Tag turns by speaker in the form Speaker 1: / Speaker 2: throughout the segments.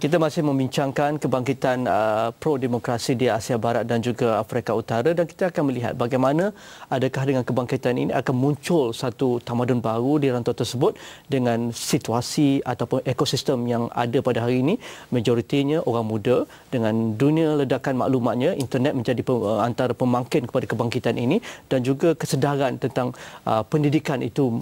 Speaker 1: Kita masih membincangkan kebangkitan pro-demokrasi di Asia Barat dan juga Afrika Utara, dan kita akan melihat bagaimana adakah dengan kebangkitan ini akan muncul satu tamadun baru di rantau tersebut dengan situasi ataupun ekosistem yang ada pada hari ini. Majoritinya orang muda, dengan dunia ledakan maklumatnya, internet menjadi antara pemangkin kepada kebangkitan ini, dan juga kesedaran tentang pendidikan itu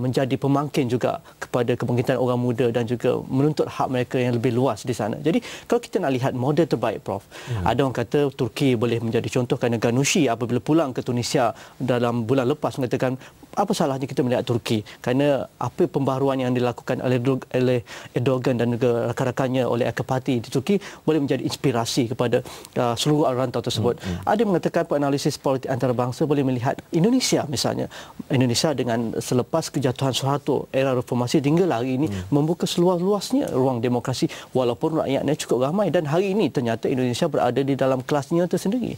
Speaker 1: menjadi pemangkin juga kepada kebangkitan orang muda dan juga menuntut hak mereka yang lebih luas di sana. Jadi kalau kita nak lihat model terbaik, Prof, ada orang kata Turki boleh menjadi contoh kerana Ghannouchi apabila pulang ke Tunisia dalam bulan lepas mengatakan apa salahnya kita melihat Turki kerana apa pembaharuan yang dilakukan oleh Erdogan dan juga rakan-rakannya oleh Ak Parti di Turki boleh menjadi inspirasi kepada seluruh rantau tersebut. Ada yang mengatakan penganalisis politik antarabangsa boleh melihat Indonesia misalnya. Indonesia dengan selepas kejatuhan Suharto, era reformasi hingga hari ini membuka seluas-luasnya ruang demokrasi walaupun rakyatnya cukup ramai, dan hari ini ternyata Indonesia berada di dalam kelasnya tersendiri.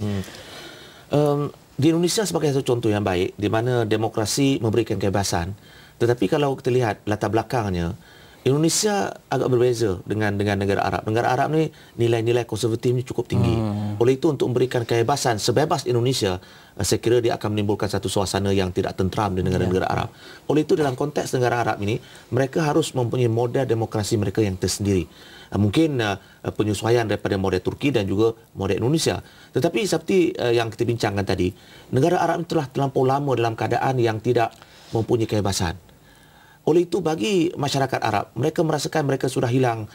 Speaker 2: Di Indonesia sebagai satu contoh yang baik di mana demokrasi memberikan kebebasan, tetapi kalau kita lihat latar belakangnya, Indonesia agak berbeza dengan negara Arab. Negara Arab ni nilai-nilai konservatifnya cukup tinggi. Oleh itu untuk memberikan kebebasan sebebas Indonesia, saya kira dia akan menimbulkan satu suasana yang tidak tenteram di negara-negara Arab. Oleh itu dalam konteks negara Arab ini, mereka harus mempunyai model demokrasi mereka yang tersendiri. Mungkin penyesuaian daripada model Turki dan juga model Indonesia. Tetapi seperti yang kita bincangkan tadi, negara Arab itu telah terlampau lama dalam keadaan yang tidak mempunyai kebebasan. Oleh itu bagi masyarakat Arab, mereka merasakan mereka sudah hilang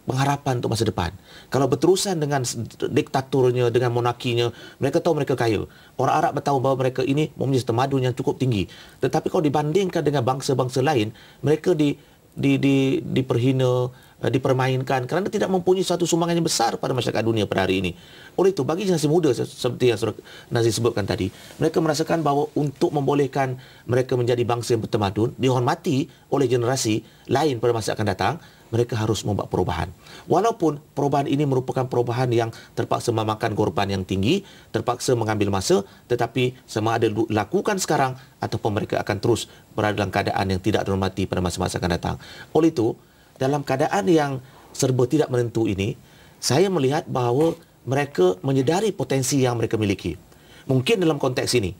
Speaker 2: pengharapan untuk masa depan. Kalau berterusan dengan diktaturnya, dengan monarkinya, mereka tahu mereka kaya. Orang Arab tahu bahawa mereka ini mempunyai tamadun yang cukup tinggi. Tetapi kalau dibandingkan dengan bangsa-bangsa lain, mereka diperhina, dipermainkan kerana tidak mempunyai satu sumbangan yang besar pada masyarakat dunia pada hari ini. Oleh itu, bagi generasi muda seperti yang Nazir sebutkan tadi, mereka merasakan bahawa untuk membolehkan mereka menjadi bangsa yang bertamadun, dihormati oleh generasi lain pada masa akan datang, mereka harus membuat perubahan. Walaupun perubahan ini merupakan perubahan yang terpaksa memakan korban yang tinggi, terpaksa mengambil masa, tetapi sama ada dilakukan sekarang ataupun mereka akan terus berada dalam keadaan yang tidak dihormati pada masa-masa akan datang. Oleh itu, dalam keadaan yang serba tidak menentu ini, saya melihat bahawa mereka menyedari potensi yang mereka miliki. Mungkin dalam konteks ini,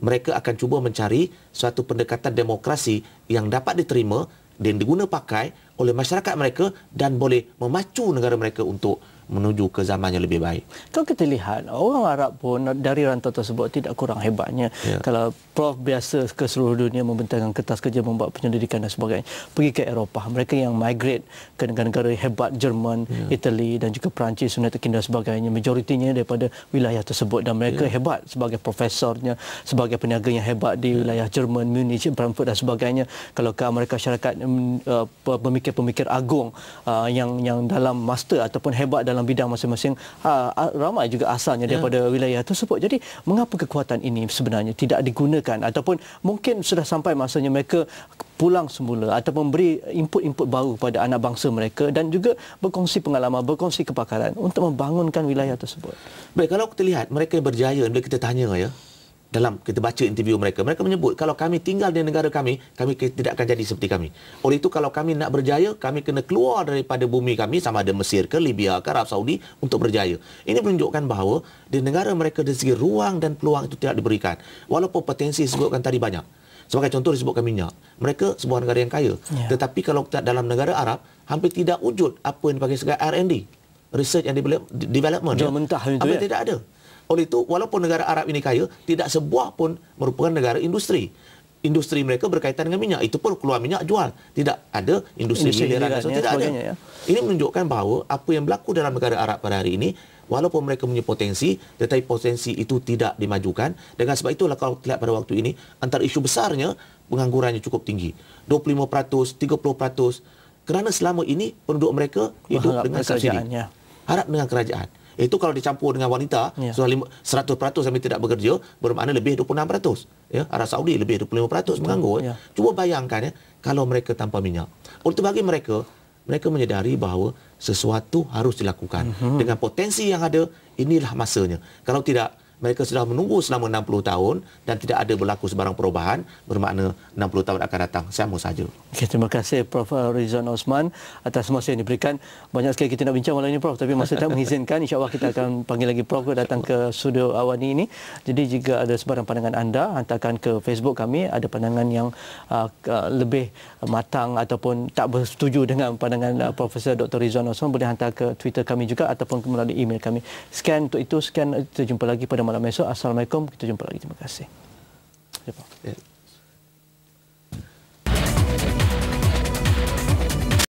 Speaker 2: mereka akan cuba mencari suatu pendekatan demokrasi yang dapat diterima dan diguna pakai oleh masyarakat mereka dan boleh memacu negara mereka untuk menuju ke zaman yang lebih baik.
Speaker 1: Kalau kita lihat, orang Arab pun dari rantau tersebut tidak kurang hebatnya. Kalau Prof biasa ke seluruh dunia membentangkan kertas kerja, membuat penyelidikan dan sebagainya, pergi ke Eropah, mereka yang migrate ke negara-negara hebat, Jerman, Itali dan juga Perancis, United Kingdom dan sebagainya, majoritinya daripada wilayah tersebut, dan mereka hebat sebagai profesornya, sebagai peniaga yang hebat di wilayah Jerman, Munich, Frankfurt dan sebagainya. Kalau ke Amerika Syarikat, pemikir-pemikir agung yang dalam master ataupun hebat dalam bidang masing-masing, ramai juga asalnya daripada wilayah tersebut. Jadi mengapa kekuatan ini sebenarnya tidak digunakan, ataupun mungkin sudah sampai masanya mereka pulang semula ataupun memberi input-input baru pada anak bangsa mereka dan juga berkongsi pengalaman, berkongsi kepakaran untuk membangunkan wilayah tersebut.
Speaker 2: Baik, kalau kita lihat mereka yang berjaya, bila kita tanya dalam kita baca interview mereka, mereka menyebut kalau kami tinggal di negara kami tidak akan jadi seperti kami. Oleh itu kalau kami nak berjaya, kami kena keluar daripada bumi kami, sama ada Mesir ke Libya ke Arab Saudi, untuk berjaya. Ini menunjukkan bahawa di negara mereka dari segi ruang dan peluang itu tidak diberikan. Walaupun potensi disebutkan tadi banyak. Sebagai contoh disebutkan minyak. Mereka sebuah negara yang kaya. Tetapi kalau kita dalam negara Arab, hampir tidak wujud apa yang dipanggil sebagai R&D, Research and Development.
Speaker 1: Jual mentah itu
Speaker 2: hampir tidak ada. Oleh itu, walaupun negara Arab ini kaya, tidak sebuah pun merupakan negara industri. Industri mereka berkaitan dengan minyak. Itu pun keluar minyak jual. Tidak ada industri miliaran. Tidak ada. Ini menunjukkan bahawa apa yang berlaku dalam negara Arab pada hari ini, walaupun mereka punya potensi, tetapi potensi itu tidak dimajukan. Dengan sebab itulah kalau kita lihat pada waktu ini, antara isu besarnya, penganggurannya cukup tinggi. 25%, 30%. Kerana selama ini penduduk mereka hidup dengan subsidi. Harap dengan kerajaan. Itu kalau dicampur dengan wanita, 100% sampai tidak bekerja, bermakna lebih 26%. Arab Saudi lebih 25% menganggur. Cuba bayangkan kalau mereka tanpa minyak. Oleh itu bagi mereka menyedari bahawa sesuatu harus dilakukan. Dengan potensi yang ada, inilah masanya. Kalau tidak, mereka sudah menunggu selama 60 tahun dan tidak ada berlaku sebarang perubahan, bermakna 60 tahun akan datang sama saja.
Speaker 1: Okay, terima kasih Prof. Rizwan Osman atas masa yang diberikan. Banyak sekali kita nak bincang malam ini Prof, tapi masa tak mengizinkan. InsyaAllah kita akan panggil lagi Prof datang ke studio Awani ini. Jadi jika ada sebarang pandangan anda, hantarkan ke Facebook kami. Ada pandangan yang lebih matang ataupun tak bersetuju dengan pandangan Profesor Dr. Rizwan Osman, boleh hantar ke Twitter kami juga ataupun melalui email kami. Sekian untuk itu, sekian, kita jumpa lagi pada malam esok. Assalamualaikum, kita jumpa lagi. Terima kasih. Ya, Prof.